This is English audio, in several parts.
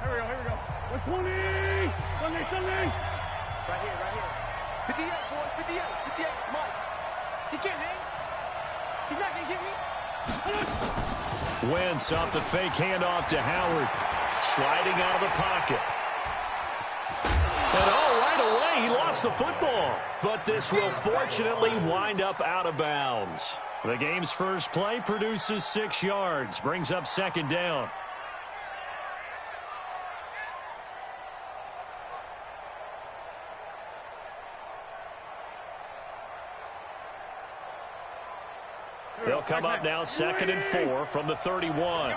Here we go. 120. Sunday. Right here. 58, boy. 58. Come on. He can't hang. He's not going to get me. Wentz off the fake handoff to Howard. Sliding out of the pocket. And right away, he lost the football. But this will fortunately wind up out of bounds. The game's first play produces 6 yards. Brings up second down. They'll come up now 2nd and 4 from the 31.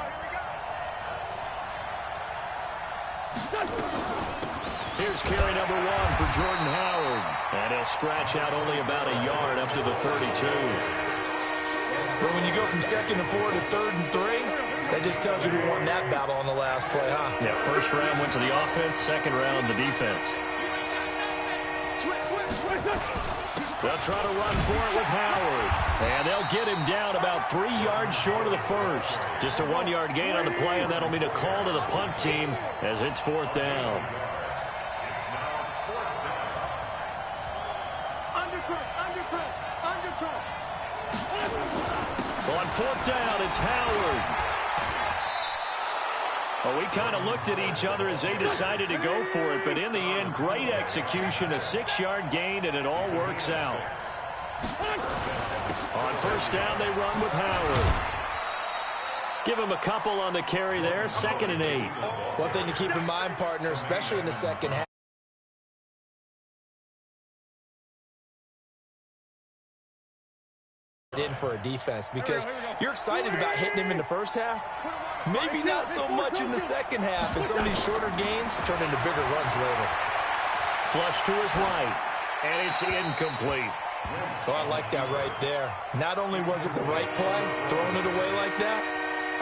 Here's carry number 1 for Jordan Howard. And he'll scratch out only about a yard up to the 32. But when you go from 2nd and 4 to 3rd and 3, that just tells you who won that battle on the last play, huh? Yeah, first round went to the offense, second round the defense. They'll try to run for it with Howard. And they'll get him down about 3 yards short of the first. Just a 1-yard gain on the play, and that'll mean a call to the punt team as it's 4th down. On 4th down, it's Howard. Well, we kind of looked at each other as they decided to go for it, but in the end, great execution, a 6-yard gain, and it all works out. On 1st down, they run with Howard. Give him a couple on the carry there, 2nd and 8. One thing to keep in mind, partner, especially in the second half, in for a defense, because you're excited about hitting him in the first half. Maybe not so much in the second half, and some of these shorter gains turn into bigger runs later. Flush to his right, and it's incomplete. So I like that right there. Not only was it the right play, throwing it away like that,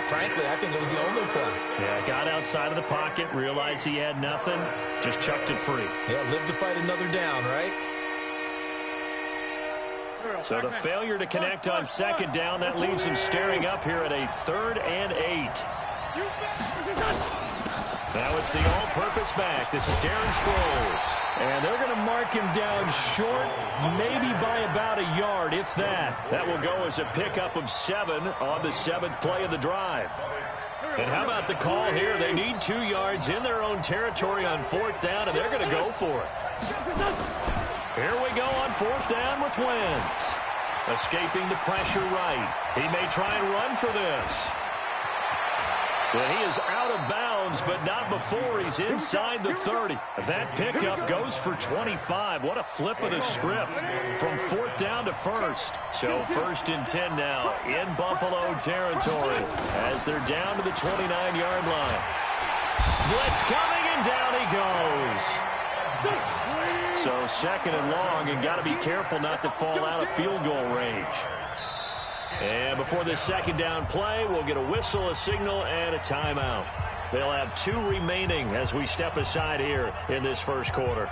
frankly, I think it was the only play. Yeah, got outside of the pocket, realized he had nothing, just chucked it free. Yeah, live to fight another down, right? So the failure to connect on 2nd down, that leaves him staring up here at a 3rd and 8. Now it's the all-purpose back. This is Darren Sproles. And they're going to mark him down short, maybe by about a yard, if that. That will go as a pickup of 7 on the 7th play of the drive. And how about the call here? They need 2 yards in their own territory on 4th down, and they're going to go for it. Here we go on 4th down with Wentz. Escaping the pressure right. He may try and run for this. Well, he is out of bounds, but not before he's inside the 30. That pickup goes for 25. What a flip of the script from 4th down to 1st. So 1st and 10 now in Buffalo territory as they're down to the 29-yard line. Blitz coming, and down he goes. So 2nd and long, and got to be careful not to fall out of field goal range. And before this 2nd down play, we'll get a whistle, a signal, and a timeout. They'll have 2 remaining as we step aside here in this first quarter.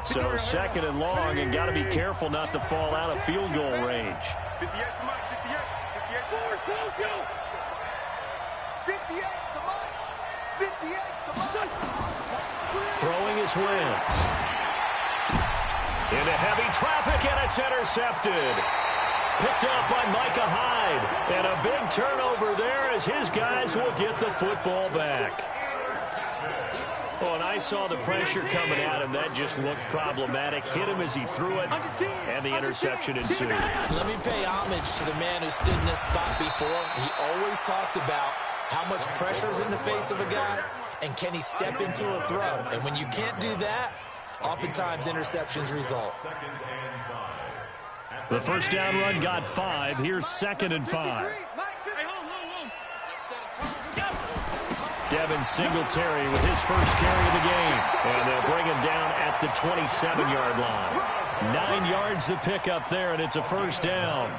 So 2nd and long, and got to be careful not to fall out of field goal range. 58, come on, 58. 58 forward. 58, come on. 58, come on. Throwing is Wentz. Into heavy traffic, and it's intercepted. Picked up by Micah Hyde. And a big turnover there as his guys will get the football back. Oh, and I saw the pressure coming at him. That just looked problematic. Hit him as he threw it, and the interception ensued. Let me pay homage to the man who stood in this spot before. He always talked about how much pressure is in the face of a guy, and can he step into a throw. And when you can't do that, oftentimes interceptions result. The first down run got 5. Here's 2nd and 5. Devin Singletary with his first carry of the game. And they'll bring him down at the 27-yard line. 9 yards to pick up there, and it's a first down.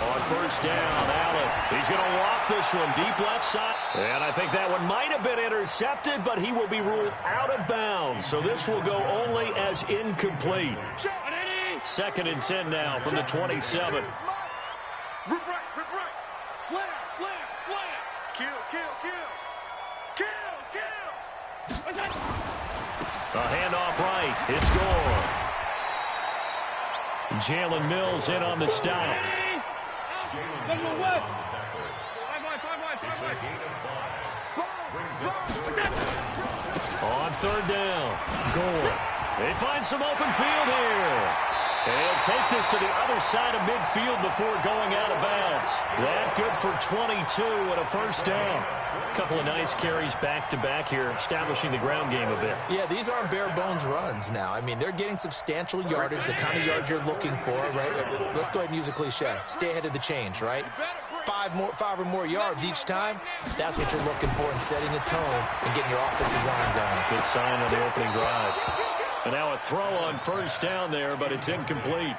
On first down, Allen. He's going to loft this one deep left side. And I think that one might have been intercepted, but he will be ruled out of bounds. So this will go only as incomplete. 2nd and 10 now from the 27. Rip right, rip right. Slam, slam, slam. Kill, kill, kill. Kill, kill. A handoff right. It's Gore. Jalen Mills in on the stop. On 3rd down, Gore. They find some open field here. And he'll take this to the other side of midfield before going out of bounds. That good for 22 and a 1st down. A couple of nice carries back-to-back here, establishing the ground game a bit. Yeah, these aren't bare-bones runs now. I mean, they're getting substantial yardage, the kind of yards you're looking for, right? Let's go ahead and use a cliche. Stay ahead of the change, right? 5 or more yards each time, that's what you're looking for in setting a tone and getting your offensive line going. Good sign on the opening drive. And now a throw on 1st down there, but it's incomplete.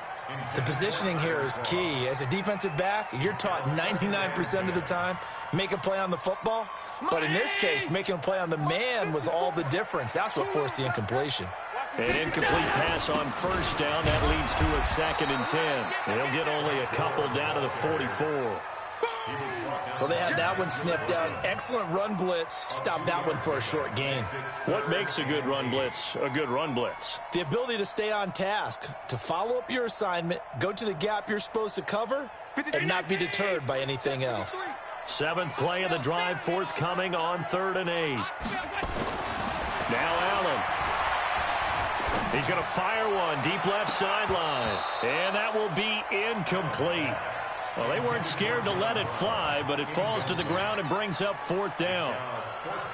The positioning here is key. As a defensive back, you're taught 99% of the time, make a play on the football. But in this case, making a play on the man was all the difference. That's what forced the incompletion. An incomplete pass on 1st down. That leads to a 2nd and 10. They'll get only a couple down to the 44. Well, they had that one sniffed out. Excellent run blitz. Stopped that one for a short gain. What makes a good run blitz a good run blitz? The ability to stay on task, to follow up your assignment, go to the gap you're supposed to cover, and not be deterred by anything else. 7th play of the drive, forthcoming on 3rd and 8. Now Allen. He's going to fire one deep left sideline. And that will be incomplete. Well, they weren't scared to let it fly, but it falls to the ground and brings up 4th down.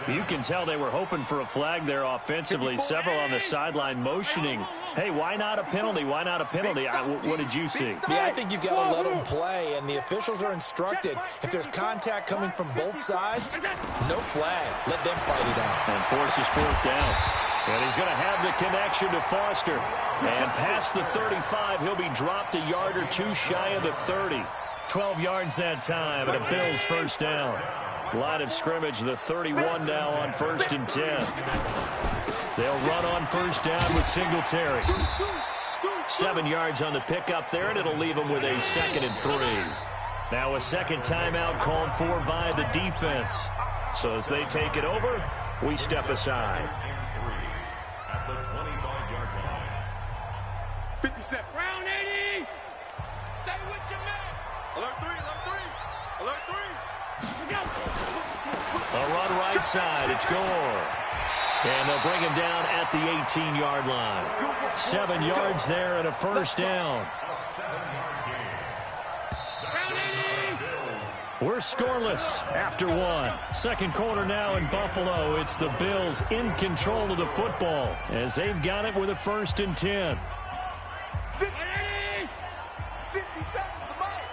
You can tell they were hoping for a flag there offensively. Several on the sideline motioning. Hey, why not a penalty? Why not a penalty? What did you see? Yeah, I think you've got to let them play, and the officials are instructed. If there's contact coming from both sides, no flag. Let them fight it out. And forces 4th down. And he's going to have the connection to Foster. And past the 35, he'll be dropped a yard or two shy of the 30. 12 yards that time, and a Bills 1st down. Line of scrimmage, the 31 now on 1st and 10. They'll run on 1st down with Singletary. 7 yards on the pickup there, and it'll leave them with a 2nd and 3. Now a 2nd timeout called for by the defense. So as they take it over, we step aside. At the 25-yard line. 57. Round 80. Stay with your man. Alert 3, alert 3. Alert 3. A run right side. It's Gore. And they'll bring him down at the 18-yard line. 7 yards there and a 1st down. We're scoreless after 1. 2nd quarter now in Buffalo. It's the Bills in control of the football as they've got it with a 1st and 10. 57 the mic.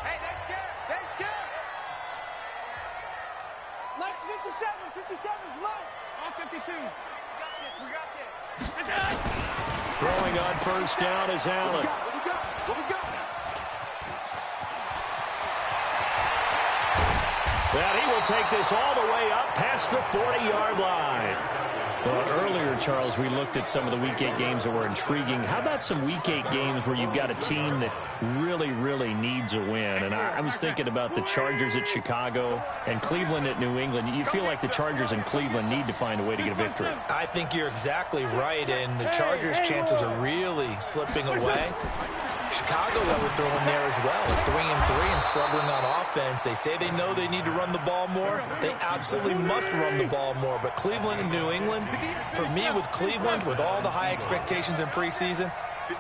Hey, they're scared. They're scared. Let's 57's mine. On 52. We got this. Throwing on 1st down is Allen. What we got? That he will take this all the way up past the 40-yard line. Well, earlier, Charles, we looked at some of the Week 8 games that were intriguing. How about some Week 8 games where you've got a team that really needs a win? And I was thinking about the Chargers at Chicago and Cleveland at New England. You feel like the Chargers and Cleveland need to find a way to get a victory. I think you're exactly right, and the Chargers' chances are really slipping away. Chicago, though, would throw in there as well. At 3-3 and struggling on offense. They say they know they need to run the ball more. They absolutely must run the ball more. But Cleveland and New England, for me with Cleveland, with all the high expectations in preseason,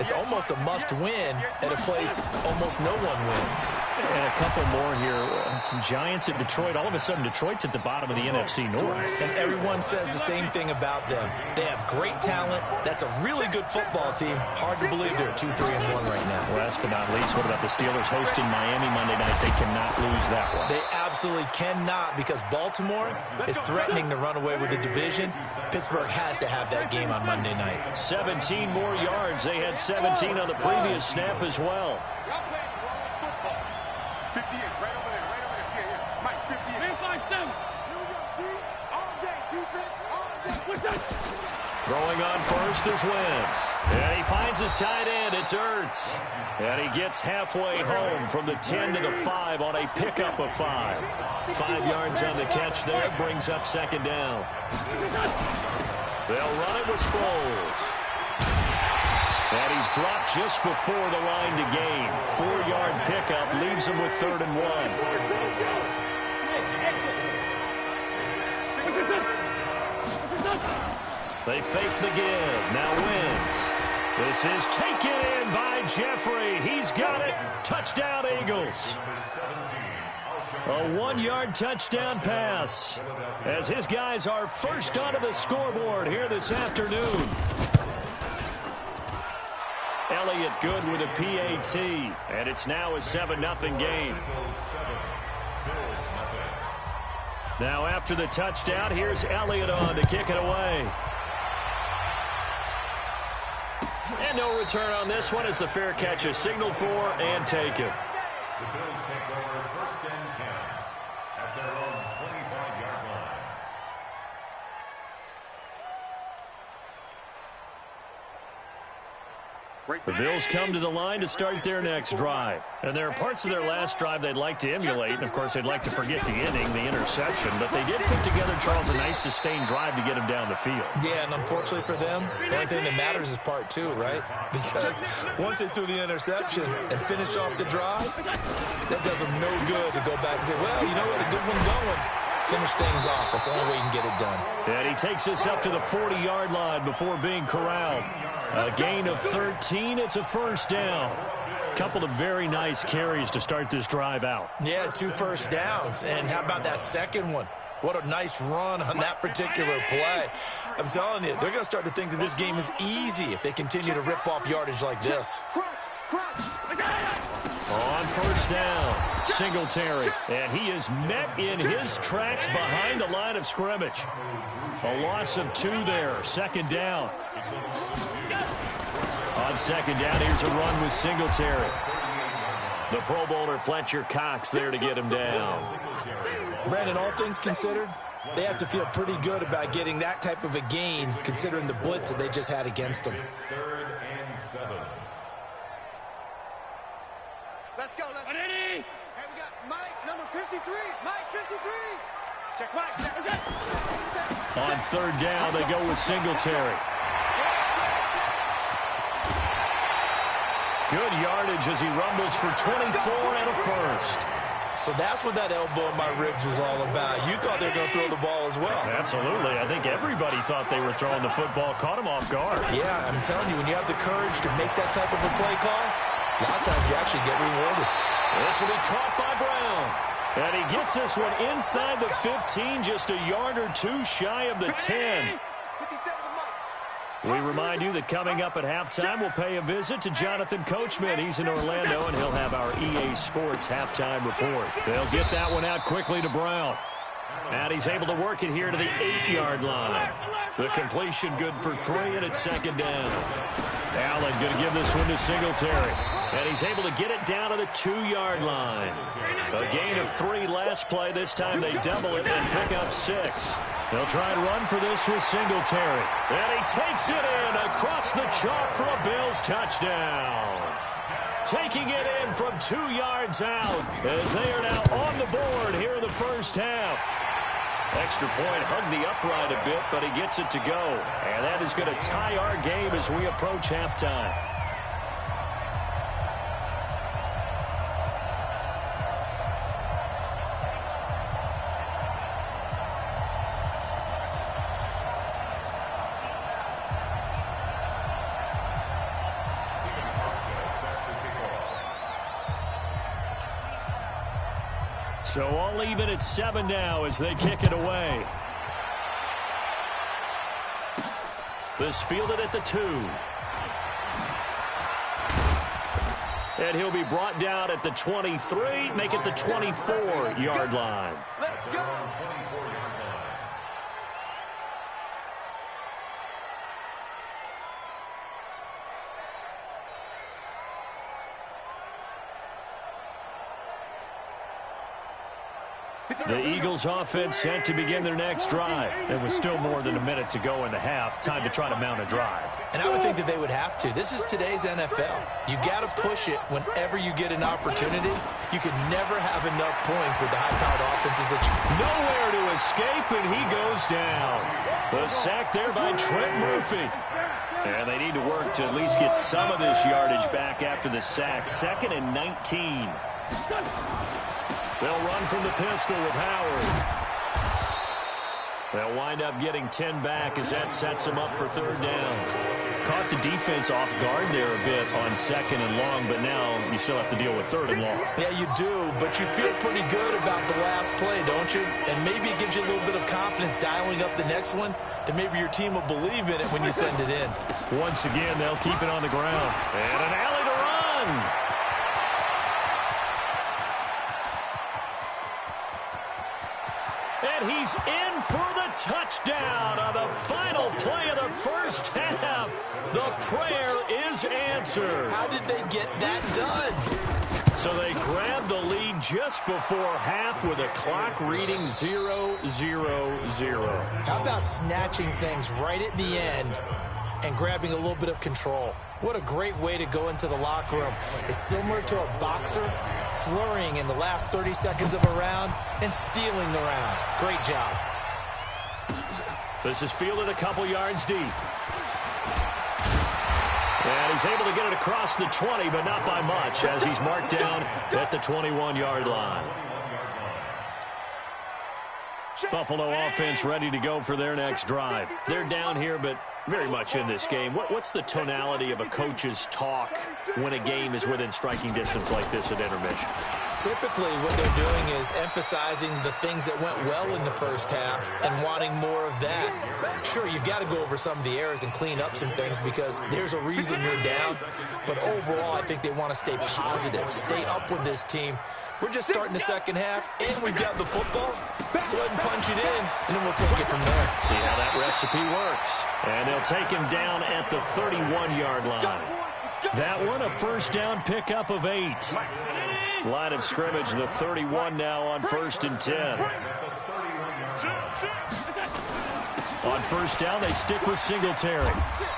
it's almost a must-win at a place almost no one wins. And a couple more here. Some Giants at Detroit. All of a sudden, Detroit's at the bottom of the NFC North. And everyone says the same thing about them. They have great talent. That's a really good football team. Hard to believe they're 2-3-1 right now. Last but not least, what about the Steelers hosting Miami Monday night? They cannot lose that one. They absolutely cannot, because Baltimore is threatening to run away with the division. Pittsburgh has to have that game on Monday night. 17 more yards. They had 17 on the previous snap as well. 58, right over there. Yeah. Mike, 58. Man, 5-7. Here we go, D. All day, defense, all day. What's that? Throwing on first is Wentz. And he finds his tight end. It's Ertz. And he gets halfway home from the 10 to the 5 on a pickup of 5. 5 yards on the catch there. Brings up second down. They'll run it with Sproles. And he's dropped just before the line to gain. 4-yard pickup leaves him with 3rd and 1. They fake the give. Now Wentz. This is taken in by Jeffrey. He's got it. Touchdown, Eagles. A 1-yard touchdown pass as his guys are first onto the scoreboard here this afternoon. Elliott good with a PAT, and it's now a 7-0 game. Now after the touchdown, here's Elliott on to kick it away. And no return on this one as the fair catch is signaled for and taken. The Bills take over 1st and 10 at their own 25-yard line. The Bills come to the line to start their next drive. And there are parts of their last drive they'd like to emulate. And, of course, they'd like to forget the inning, the interception. But they did put together, Charles, a nice sustained drive to get him down the field. Yeah, and unfortunately for them, the only thing that matters is part 2, right? Because once they threw the interception and finished off the drive, that does them no good to go back and say, well, you know what, a good one going. Finish things off. That's the only way you can get it done. And he takes us up to the 40-yard line before being corralled. A gain of 13. It's a first down. Couple of very nice carries to start this drive out. Yeah, 2 first downs. And how about that second one? What a nice run on that particular play. I'm telling you, they're going to start to think that this game is easy if they continue to rip off yardage like this. On first down, Singletary. And he is met in his tracks behind the line of scrimmage. A loss of 2 there. Second down. On second down, here's a run with Singletary. The Pro Bowler Fletcher Cox there to get him down. Brandon, all things considered, they have to feel pretty good about getting that type of a gain considering the blitz that they just had against them. 3rd and 7. Let's go, let's go. Ready? Hey, we got Mike, number 53. Mike, 53. Check Mike. What's that? On third down, they go with Singletary. Good yardage as he rumbles for 24 and a first. So that's what that elbow in my ribs was all about. You thought they were going to throw the ball as well. Absolutely. I think everybody thought they were throwing the football. Caught him off guard. Yeah, I'm telling you, when you have the courage to make that type of a play call, a lot of times you actually get rewarded. This will be caught by Brown. And he gets this one inside the 15, just a yard or 2 shy of the 10. We remind you that coming up at halftime, we'll pay a visit to Jonathan Coachman. He's in Orlando, and he'll have our EA Sports halftime report. They'll get that one out quickly to Brown. And he's able to work it here to the 8-yard line. The completion good for 3, and it's second down. Allen going to give this one to Singletary. And he's able to get it down to the 2-yard line. A gain of 3 last play. This time they double it and pick up 6. They'll try and run for this with Singletary. And he takes it in across the chalk for a Bills touchdown. Taking it in from 2 yards out as they are now on the board here in the first half. Extra point hugged the upright a bit, but he gets it to go. And that is going to tie our game as we approach halftime. So all even at 7 now as they kick it away. This fielded at the 2. And he'll be brought down at the 23, make it the 24-yard line. Let's go. The Eagles offense set to begin their next drive. There was still more than a minute to go in the half. Time to try to mount a drive. And I would think that they would have to. This is today's NFL. You got to push it whenever you get an opportunity. You can never have enough points with the high-powered offenses that you... Nowhere to escape, and he goes down. The sack there by Trent Murphy. And they need to work to at least get some of this yardage back after the sack. 2nd and 19. They'll run from the pistol with Howard. They'll wind up getting 10 back as that sets them up for 3rd down. Caught the defense off guard there a bit on 2nd and long, but now you still have to deal with 3rd and long. Yeah, you do, but you feel pretty good about the last play, don't you? And maybe it gives you a little bit of confidence dialing up the next one, that maybe your team will believe in it when you send it in. Once again, they'll keep it on the ground. And an alley to run. And he's in for the touchdown on the final play of the first half. The prayer is answered. How did they get that done? So they grabbed the lead just before half with a clock reading 0-0-0. How about snatching things right at the end and grabbing a little bit of control? What a great way to go into the locker room. It's similar to a boxer flurrying in the last 30 seconds of a round and stealing the round. Great job. This is fielded a couple yards deep. And he's able to get it across the 20, but not by much, as he's marked down at the 21-yard line. Buffalo offense ready to go for their next drive. They're down here, but very much in this game. What's the tonality of a coach's talk when a game is within striking distance like this at intermission? Typically, what they're doing is emphasizing the things that went well in the first half and wanting more of that. Sure, you've got to go over some of the errors and clean up some things because there's a reason you're down. But overall, I think they want to stay positive, stay up with this team. We're just starting the second half, and we've got the football. Let's go ahead and punch it in, and then we'll take it from there. See how that recipe works. And they'll take him down at the 31-yard line. That one, a first down pickup of 8. Line of scrimmage, the 31 now on 1st and 10. On first down, they stick with Singletary.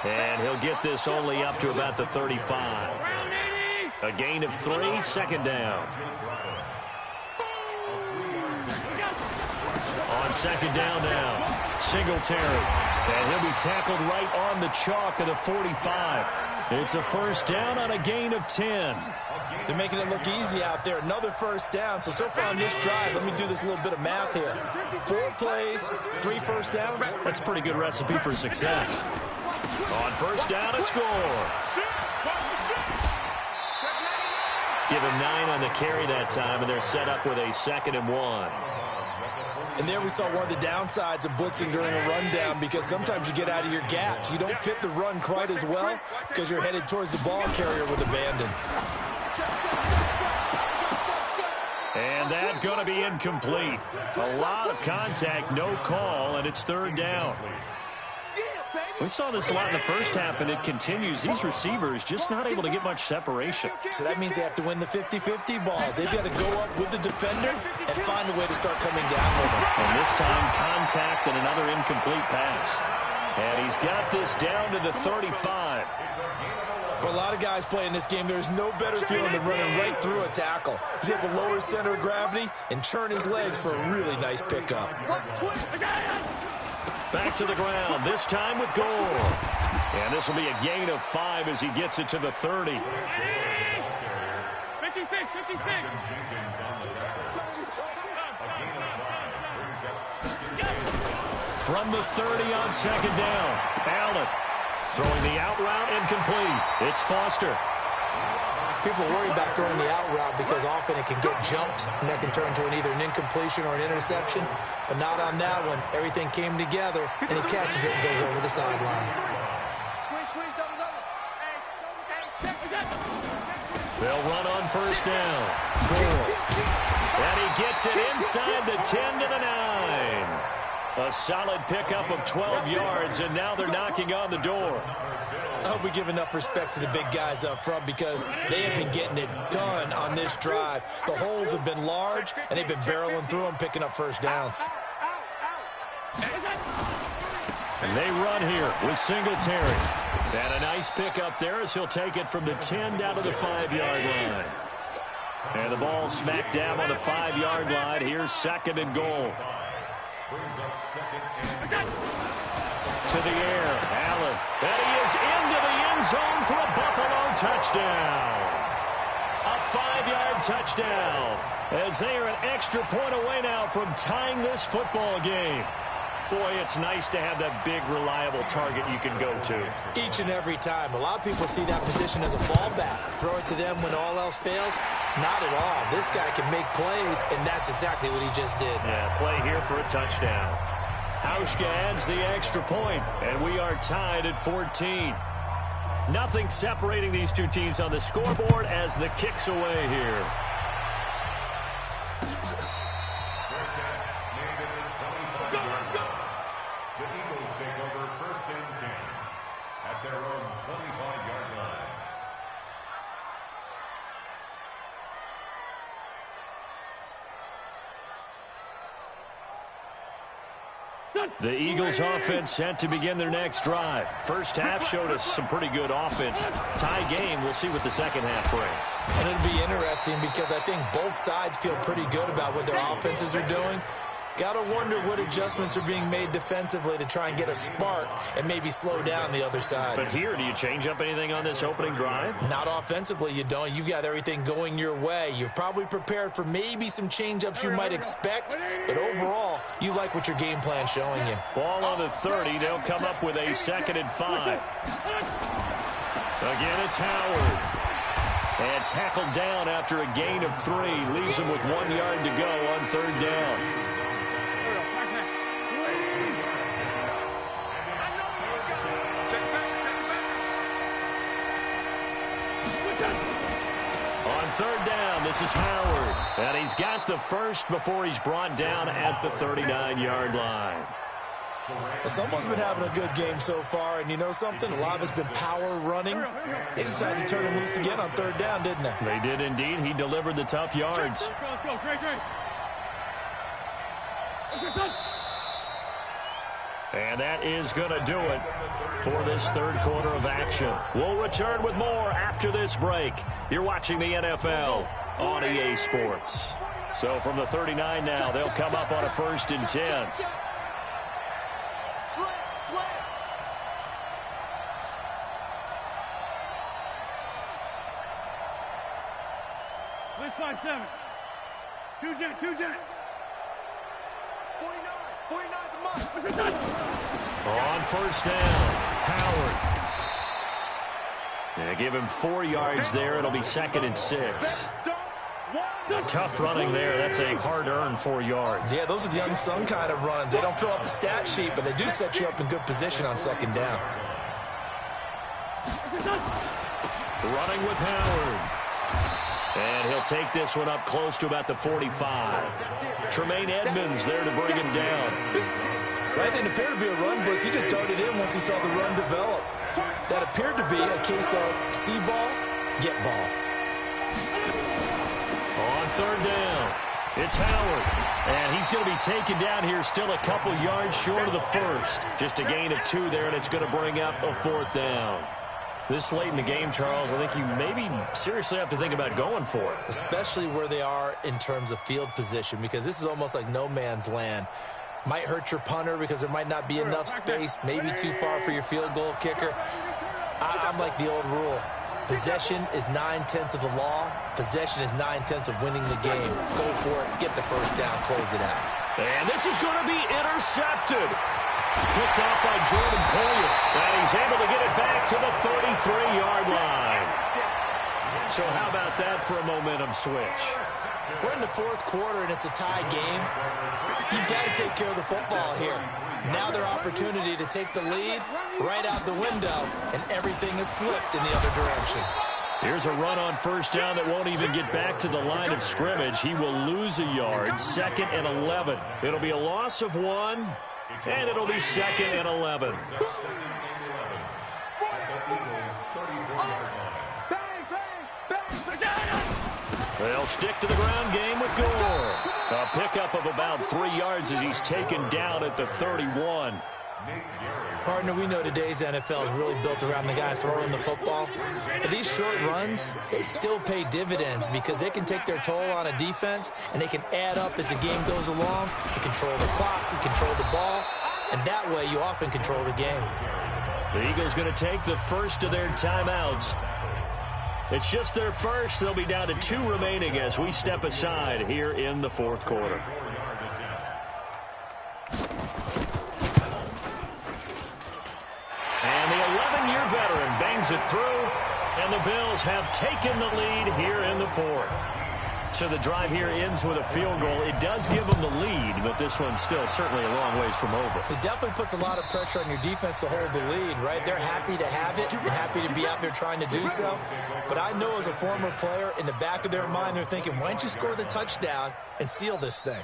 And he'll get this only up to about the 35. A gain of 3, 2nd down. On 2nd down now, Singletary. And he'll be tackled right on the chalk of the 45. It's a first down on a gain of 10. They're making it look easy out there. Another first down. So far on this drive, let me do this little bit of math here. 4 plays, 3 first downs. That's a pretty good recipe for success. On first down, and score. Give him 9 on the carry that time, and they're set up with a 2nd and 1. And there we saw one of the downsides of blitzing during a rundown because sometimes you get out of your gaps. You don't fit the run quite as well because you're headed towards the ball carrier with abandon. And that's going to be incomplete. A lot of contact, no call, and it's 3rd down. We saw this a lot in the first half, and it continues. These receivers just not able to get much separation. So that means they have to win the 50-50 balls. They've got to go up with the defender and find a way to start coming down with them. And this time, contact and another incomplete pass. And he's got this down to the 35. For a lot of guys playing this game, there's no better feeling than running right through a tackle. He's able to lower his center of gravity and churn his legs for a really nice pickup. Back to the ground, this time with Gore. And this will be a gain of 5 as he gets it to the 30. 56. From the 30 on 2nd down, Allen throwing the out route incomplete. It's Foster. People worry about throwing the out route because often it can get jumped, and that can turn into either an incompletion or an interception. But not on that one. Everything came together, and he catches it and goes over the sideline. They'll run on first down. Gore. And he gets it inside the 10 to the 9. A solid pickup of 12 yards, and now they're knocking on the door. I hope we give enough respect to the big guys up front because they have been getting it done on this drive. The holes have been large, and they've been barreling through them, picking up first downs. And they run here with Singletary. And a nice pickup there as he'll take it from the 10 down to the 5-yard line. And the ball smacked down on the 5-yard line. Here's 2nd and goal. To the air, Allen. And he is into the end zone for a Buffalo touchdown. A 5-yard touchdown. As they are an extra point away now from tying this football game. Boy, it's nice to have that big, reliable target you can go to. Each and every time. A lot of people see that position as a fallback. Throw it to them when all else fails. Not at all. This guy can make plays, and that's exactly what he just did. Yeah, play here for a touchdown. Hauschka adds the extra point, and we are tied at 14. Nothing separating these two teams on the scoreboard as the kick's away here. The Eagles offense set to begin their next drive. First half showed us some pretty good offense. Tie game, we'll see what the second half brings. And it'll be interesting because I think both sides feel pretty good about what their offenses are doing. Got to wonder what adjustments are being made defensively to try and get a spark and maybe slow down the other side. But here, do you change up anything on this opening drive? Not offensively, you don't. You've got everything going your way. You've probably prepared for maybe some change-ups you might expect, but overall, you like what your game plan's showing you. Ball on the 30. They'll come up with a 2nd and 5. Again, it's Howard. And tackled down after a gain of 3. Leaves him with 1 yard to go on 3rd down. On 3rd down, this is Howard. And he's got the first before he's brought down at the 39-yard line. Someone's been having a good game so far, and you know something? A lot of it's been power running. They decided to turn him loose again on 3rd down, didn't they? They did indeed. He delivered the tough yards. Let's go. Great. And that is going to do it for this 3rd quarter of action. We'll return with more after this break. You're watching the NFL on EA Sports. So from the 39 now, they'll come up on a 1st and 10. Let's 5-7. 2-jet. 49 On 1st down, Howard. Yeah, give him 4 yards there. It'll be 2nd and 6. Tough running there. That's a hard-earned 4 yards. Yeah, those are the unsung kind of runs. They don't fill up the stat sheet, but they do set you up in good position on 2nd down. Running with Howard. And he'll take this one up close to about the 45. Tremaine Edmonds there to bring him down. That didn't appear to be a run blitz. He just darted in once he saw the run develop. That appeared to be a case of see ball, get ball. On 3rd down, it's Howard. And he's going to be taken down here still a couple yards short of the 1st. Just a gain of 2 there, and it's going to bring up a 4th down. This late in the game, Charles, I think you maybe seriously have to think about going for it. Especially where they are in terms of field position, because this is almost like no man's land. Might hurt your punter because there might not be enough space, maybe too far for your field goal kicker. I'm like the old rule. Possession is 9/10 of the law. Possession is 9/10 of winning the game. Go for it. Get the 1st down. Close it out. And this is going to be intercepted. Picked off by Jordan Poyer. And he's able to get it back to the 33-yard line. So how about that for a momentum switch? We're in the 4th quarter, and it's a tie game. You've got to take care of the football here. Now their opportunity to take the lead right out the window, and everything is flipped in the other direction. Here's a run on 1st down that won't even get back to the line of scrimmage. He will lose a yard. 2nd and 11. It'll be a loss of 1. And it'll be 2nd and 11. They'll stick to the ground game with Gore. A pickup of about 3 yards as he's taken down at the 31. Partner, we know today's NFL is really built around the guy throwing the football. But these short runs, they still pay dividends because they can take their toll on a defense and they can add up as the game goes along. You control the clock, you control the ball, and that way you often control the game. The Eagles going to take the first of their timeouts. It's just their first. They'll be down to 2 remaining as we step aside here in the fourth quarter. And the 11-year veteran bangs it through, and the Bills have taken the lead here in the fourth. So the drive here ends with a field goal. It does give them the lead, but this one's still certainly a long ways from over. It definitely puts a lot of pressure on your defense to hold the lead, right? They're happy to have it and happy to be out there trying to do so. But I know as a former player, in the back of their mind, they're thinking, why don't you score the touchdown and seal this thing?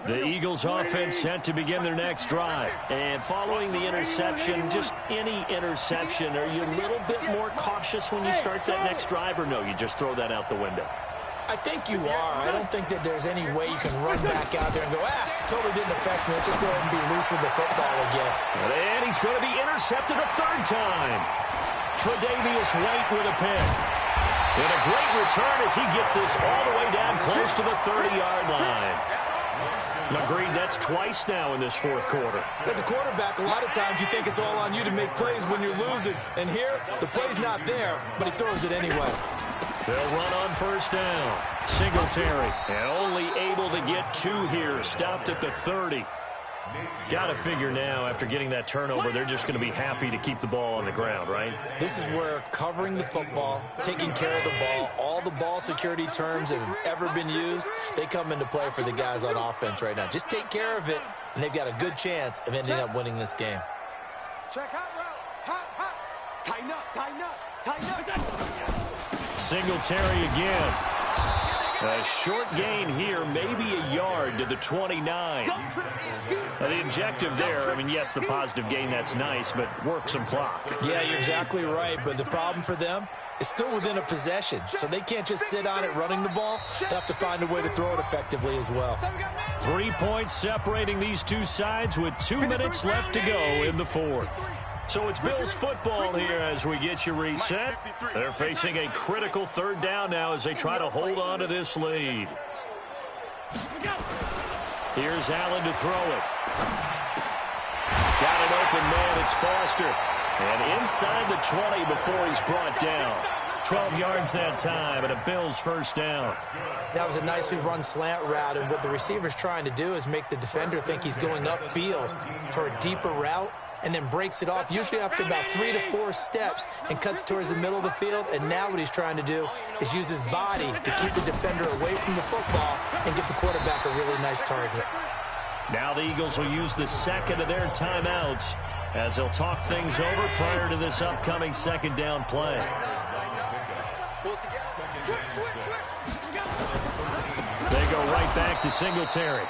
The Eagles offense set to begin their next drive. And following the interception, just any interception, are you a little bit more cautious when you start that next drive, or no, you just throw that out the window? I think you are. I don't think that there's any way you can run back out there and go, totally didn't affect me. Let's just go ahead and be loose with the football again. And he's going to be intercepted a 3rd time. Tre'Davious White with a pick. And a great return as he gets this all the way down close to the 30-yard line. Agreed, that's twice now in this fourth quarter. As a quarterback, a lot of times you think it's all on you to make plays when you're losing. And here, the play's not there, but he throws it anyway. They'll run on 1st down. Singletary, and only able to get 2 here. Stopped at the 30. Got to figure now, after getting that turnover, they're just going to be happy to keep the ball on the ground, right? This is where covering the football, taking care of the ball, all the ball security terms that have ever been used, they come into play for the guys on offense right now. Just take care of it, and they've got a good chance of ending up winning this game. Check out route. Hot. Tighten up, tighten up, tighten up. Singletary again. A short gain here, maybe a yard to the 29. The objective there, I mean, yes, the positive gain, that's nice, but work some clock. Yeah, you're exactly right, but the problem for them is still within a possession, so they can't just sit on it running the ball. They have to find a way to throw it effectively as well. 3 points separating these two sides with 2 minutes left to go in the fourth. So it's Bills football here as we get you reset. They're facing a critical 3rd down now as they try to hold on to this lead. Here's Allen to throw it. Got an open man, it's Foster. And inside the 20 before he's brought down. 12 yards that time and a Bills 1st down. That was a nicely run slant route, and what the receiver's trying to do is make the defender think he's going upfield for a deeper route, and then breaks it off, usually after about 3 to 4 steps, and cuts towards the middle of the field. And now what he's trying to do is use his body to keep the defender away from the football and give the quarterback a really nice target. Now the Eagles will use the 2nd of their timeouts as they'll talk things over prior to this upcoming 2nd down play. They go right back to Singletary.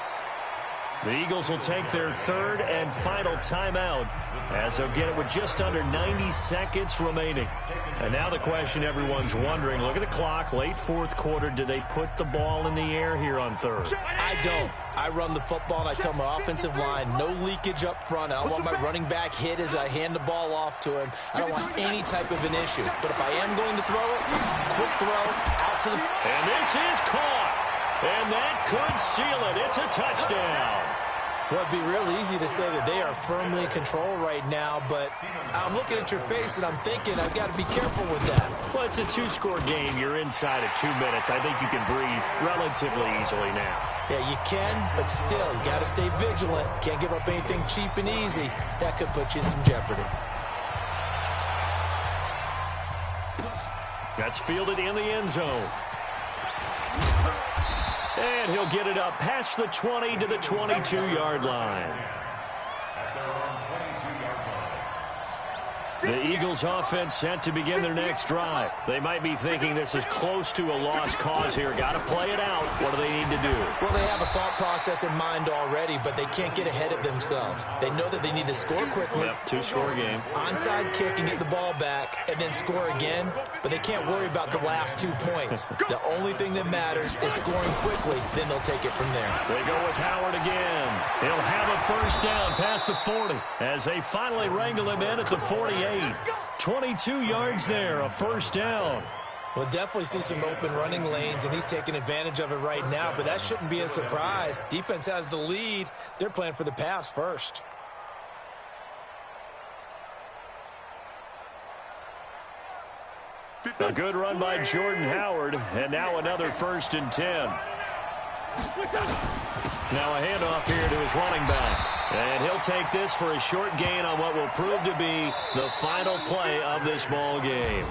The Eagles will take their 3rd and final timeout as they'll get it with just under 90 seconds remaining. And now the question everyone's wondering, look at the clock, late 4th quarter, do they put the ball in the air here on 3rd? I don't. I run the football and I tell my offensive line, no leakage up front. I don't want my running back hit as I hand the ball off to him. I don't want any type of an issue. But if I am going to throw it, quick throw, out to the... And this is caught. And that could seal it. It's a touchdown. Well, it'd be real easy to say that they are firmly in control right now, but I'm looking at your face and I'm thinking I've got to be careful with that. Well, it's a 2-score game. You're inside of 2 minutes. I think you can breathe relatively easily now. Yeah, you can, but still, you got to stay vigilant. Can't give up anything cheap and easy. That could put you in some jeopardy. That's fielded in the end zone. And he'll get it up past the 20 to the 22-yard line. The Eagles offense set to begin their next drive. They might be thinking this is close to a lost cause here. Got to play it out. What do they need to do? Well, they have a thought process in mind already, but they can't get ahead of themselves. They know that they need to score quickly. Yep, two-score game. Onside kick and get the ball back and then score again, but they can't worry about the last 2 points. The only thing that matters is scoring quickly, then they'll take it from there. They go with Howard again. He'll have a first down past the 40 as they finally wrangle him in at the 48. 22 yards there, a first down. We'll definitely see some open running lanes, and he's taking advantage of it right now, but that shouldn't be a surprise. Defense has the lead. They're playing for the pass first. A good run by Jordan Howard, and now another 1st and 10. Now a handoff here to his running back. And he'll take this for a short gain on what will prove to be the final play of this ball game.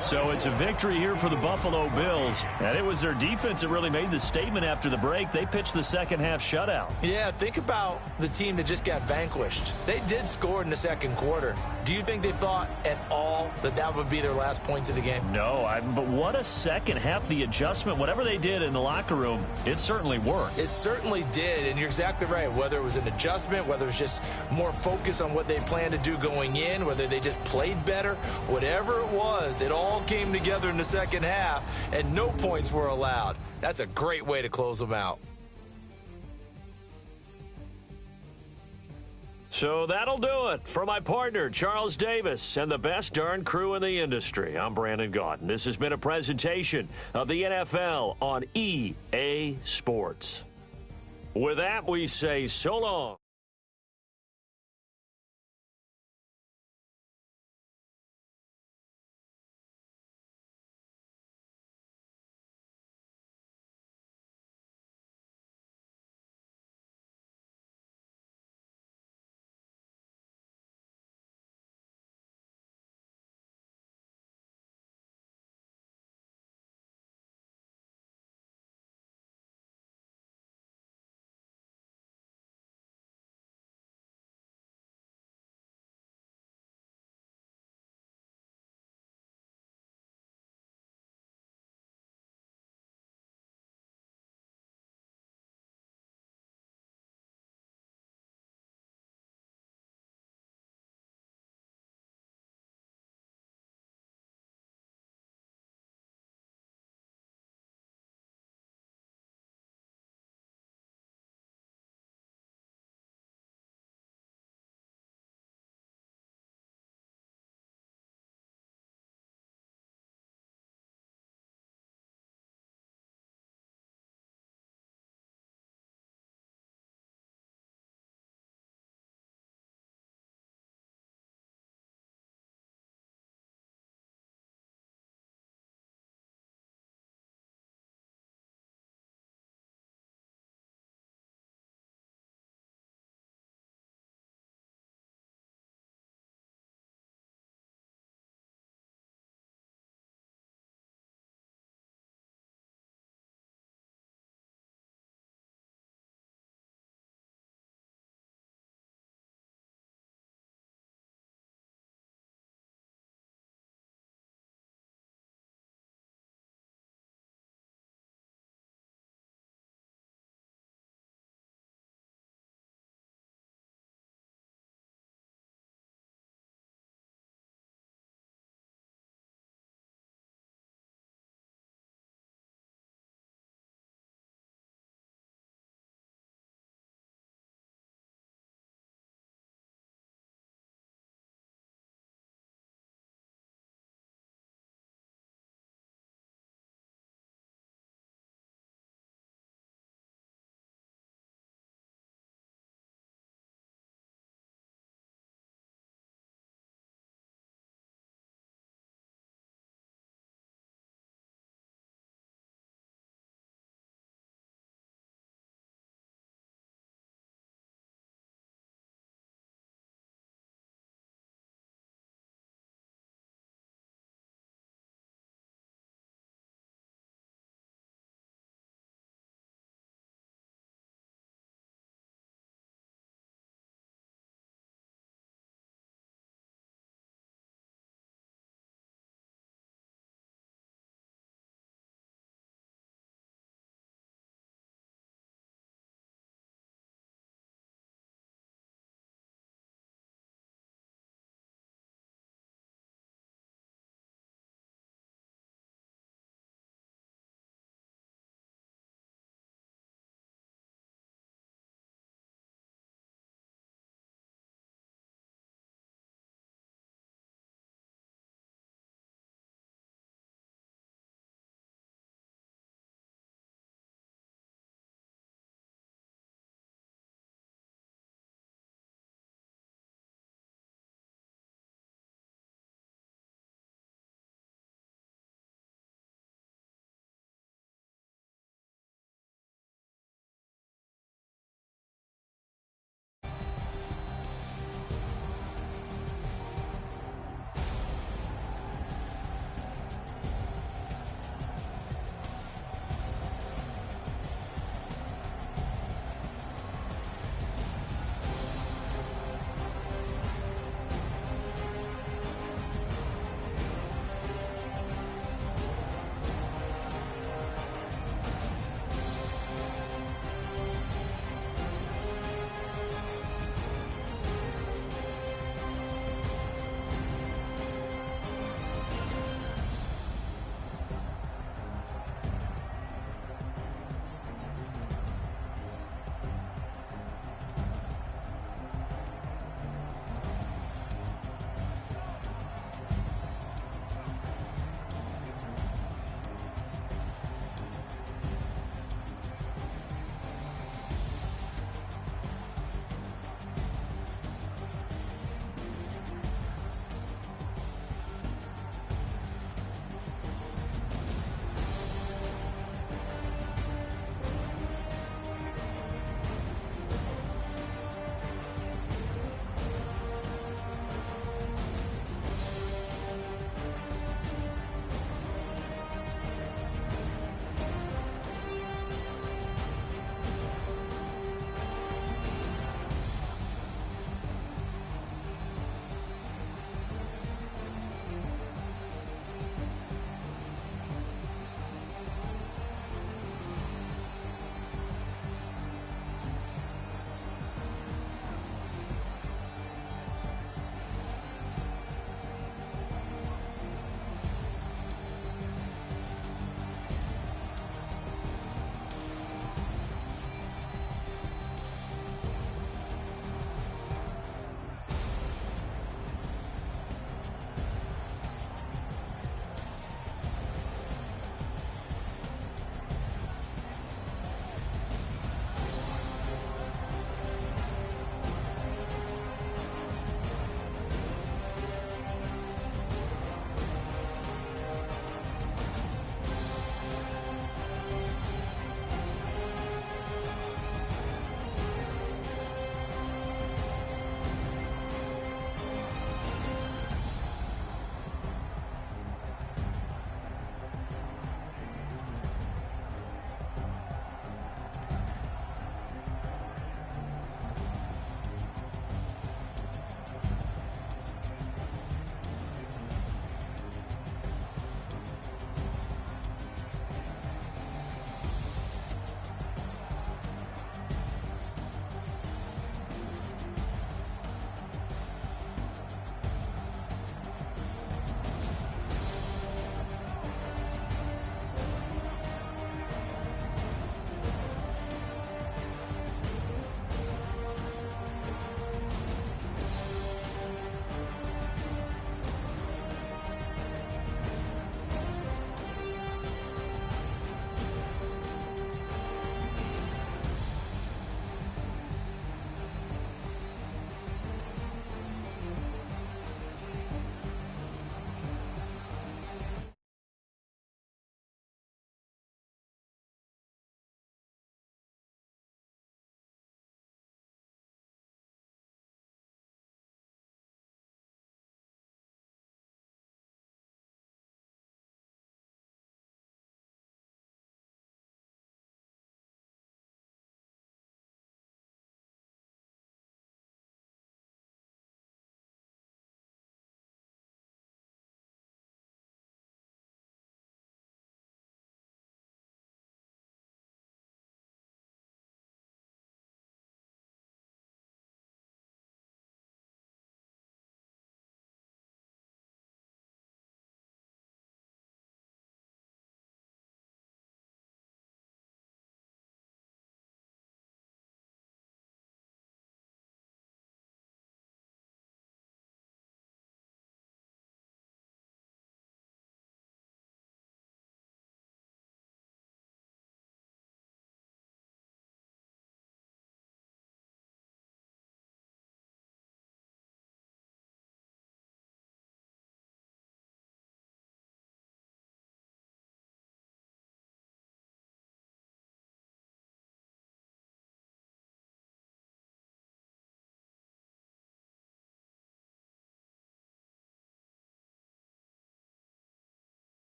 So it's a victory here for the Buffalo Bills. And it was their defense that really made the statement after the break. They pitched the second-half shutout. Yeah, think about the team that just got vanquished. They did score in the second quarter. Do you think they thought at all that that would be their last points of the game? No, but what a second half. The adjustment, whatever they did in the locker room, it certainly worked. It certainly did, and you're exactly right. Whether it was an adjustment, whether it was just more focus on what they planned to do going in, whether they just played better, whatever it was, it all came together in the second half, and no points were allowed. That's a great way to close them out. So that'll do it. For my partner, Charles Davis, and the best darn crew in the industry, I'm Brandon Gaudin. This has been a presentation of the NFL on EA Sports. With that, we say so long.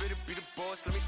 ready to be the boss, let me